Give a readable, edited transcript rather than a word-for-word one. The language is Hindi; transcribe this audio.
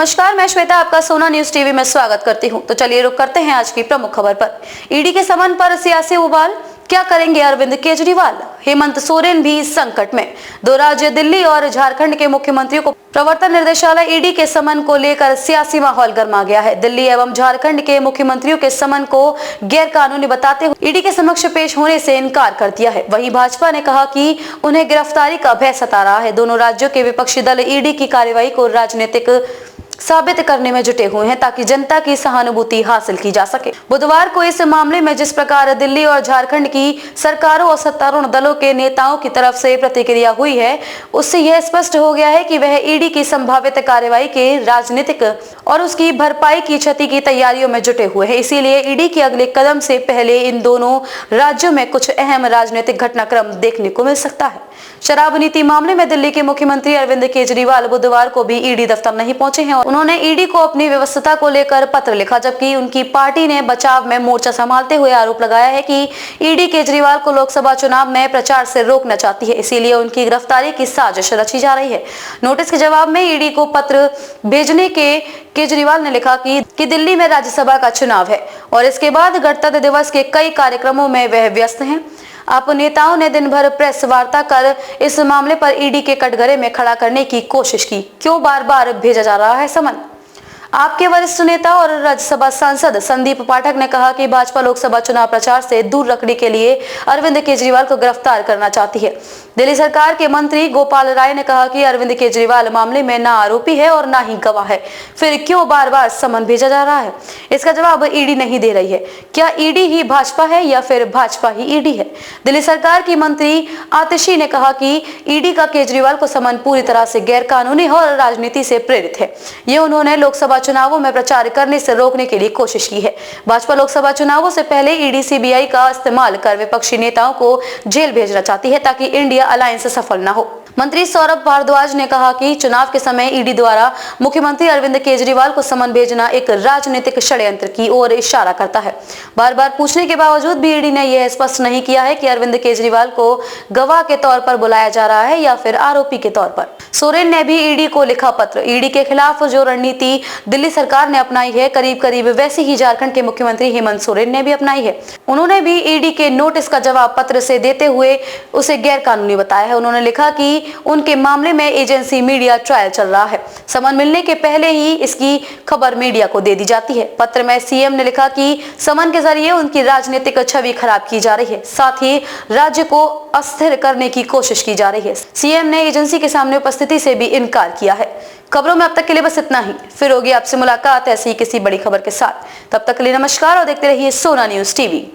नमस्कार, मैं श्वेता आपका सोना न्यूज टीवी में स्वागत करती हूं। तो चलिए रुक करते हैं आज की प्रमुख खबर पर। ईडी के समन पर सियासी उबाल, क्या करेंगे अरविंद केजरीवाल? हेमंत सोरेन भी संकट में। दो राज्य दिल्ली और झारखंड के मुख्यमंत्रियों को प्रवर्तन निदेशालय ईडी के समन को लेकर सियासी माहौल गर्मा गया है। दिल्ली एवं झारखंड के मुख्यमंत्रियों के समन को गैर कानूनी बताते हुए ईडी के समक्ष पेश होने से इनकार कर दिया है। वहीं भाजपा ने कहा कि उन्हें गिरफ्तारी का भय सता रहा है। दोनों राज्यों के विपक्षी दल ईडी की कार्रवाई को राजनीतिक साबित करने में जुटे हुए हैं ताकि जनता की सहानुभूति हासिल की जा सके। बुधवार को इस मामले में जिस प्रकार दिल्ली और झारखंड की सरकारों और सत्तारूढ़ दलों के नेताओं की तरफ से प्रतिक्रिया हुई है, उससे यह स्पष्ट हो गया है कि वह ईडी की संभावित कार्रवाई के राजनीतिक और उसकी भरपाई की क्षति की तैयारियों में जुटे हुए हैं। इसीलिए ईडी के अगले कदम से पहले इन दोनों राज्यों में कुछ अहम राजनीतिक घटनाक्रम देखने को मिल सकता है। शराब नीति मामले में दिल्ली के मुख्यमंत्री अरविंद केजरीवाल बुधवार को भी ईडी दफ्तर नहीं पहुंचे हैं। उन्होंने ईडी को अपनी व्यवस्था को लेकर पत्र लिखा, जबकि उनकी पार्टी ने बचाव में मोर्चा संभालते हुए आरोप लगाया है कि ईडी केजरीवाल को लोकसभा चुनाव में प्रचार से रोकना चाहती है, इसीलिए उनकी गिरफ्तारी की साजिश रची जा रही है। नोटिस के जवाब में ईडी को पत्र भेजने के केजरीवाल ने लिखा कि दिल्ली में राज्यसभा का चुनाव है और इसके बाद गणतंत्र दिवस के कई कार्यक्रमों में वह व्यस्त हैं। आप नेताओं ने दिन भर प्रेस वार्ता कर इस मामले पर ईडी के कटघरे में खड़ा करने की कोशिश की। क्यों बार बार भेजा जा रहा है समन? आपके वरिष्ठ नेता और राज्यसभा सांसद संदीप पाठक ने कहा कि भाजपा लोकसभा चुनाव प्रचार से दूर रखने के लिए अरविंद केजरीवाल को गिरफ्तार करना चाहती है। दिल्ली सरकार के मंत्री गोपाल राय ने कहा कि अरविंद केजरीवाल मामले में ना आरोपी है और ना ही गवाह है, फिर क्यों बार बार समन भेजा जा रहा है? इसका जवाब ईडी नहीं दे रही है। क्या ईडी ही भाजपा है या फिर भाजपा ही ईडी है? दिल्ली सरकार की मंत्री आतिशी ने कहा कि ईडी का केजरीवाल को समन पूरी तरह से गैर कानूनी और राजनीति से प्रेरित है। ये उन्होंने लोकसभा चुनावों में प्रचार करने से रोकने के लिए कोशिश की है। भाजपा लोकसभा चुनावों से पहले ईडी सीबीआई का इस्तेमाल कर विपक्षी नेताओं को जेल भेजना चाहती है ताकि इंडिया अलायंस सफल न हो। मंत्री सौरभ भारद्वाज ने कहा कि चुनाव के समय ईडी द्वारा मुख्यमंत्री अरविंद केजरीवाल को समन भेजना एक राजनीतिक षड्यंत्र की ओर इशारा करता है। बार बार पूछने के बावजूद भी ईडी ने यह स्पष्ट नहीं किया है कि अरविंद केजरीवाल को गवाह के तौर पर बुलाया जा रहा है या फिर आरोपी के तौर पर। सोरेन ने भी ईडी को लिखा पत्र। ईडी के खिलाफ जो रणनीति दिल्ली सरकार ने अपनाई है, करीब करीब वैसी ही झारखंड के मुख्यमंत्री हेमंत सोरेन ने भी अपनाई है। उन्होंने भी ईडी के नोटिस का जवाब पत्र से देते हुए उसे गैर कानूनी बताया है। उन्होंने लिखा कि उनके मामले में एजेंसी मीडिया ट्रायल चल रहा है। समन मिलने के पहले ही इसकी खबर मीडिया को दे दी जाती है। पत्र में सीएम ने लिखा कि समन के जरिए उनकी राजनीतिक छवि खराब की जा रही है, साथ ही राज्य को अस्थिर करने की कोशिश की जा रही है। सीएम ने एजेंसी के सामने उपस्थिति से भी इनकार किया है। खबरों में अब तक के लिए बस इतना ही। फिर होगी आपसे मुलाकात ऐसी ही किसी बड़ी खबर के साथ। तब तक के लिए नमस्कार और देखते रहिए सोना न्यूज टीवी।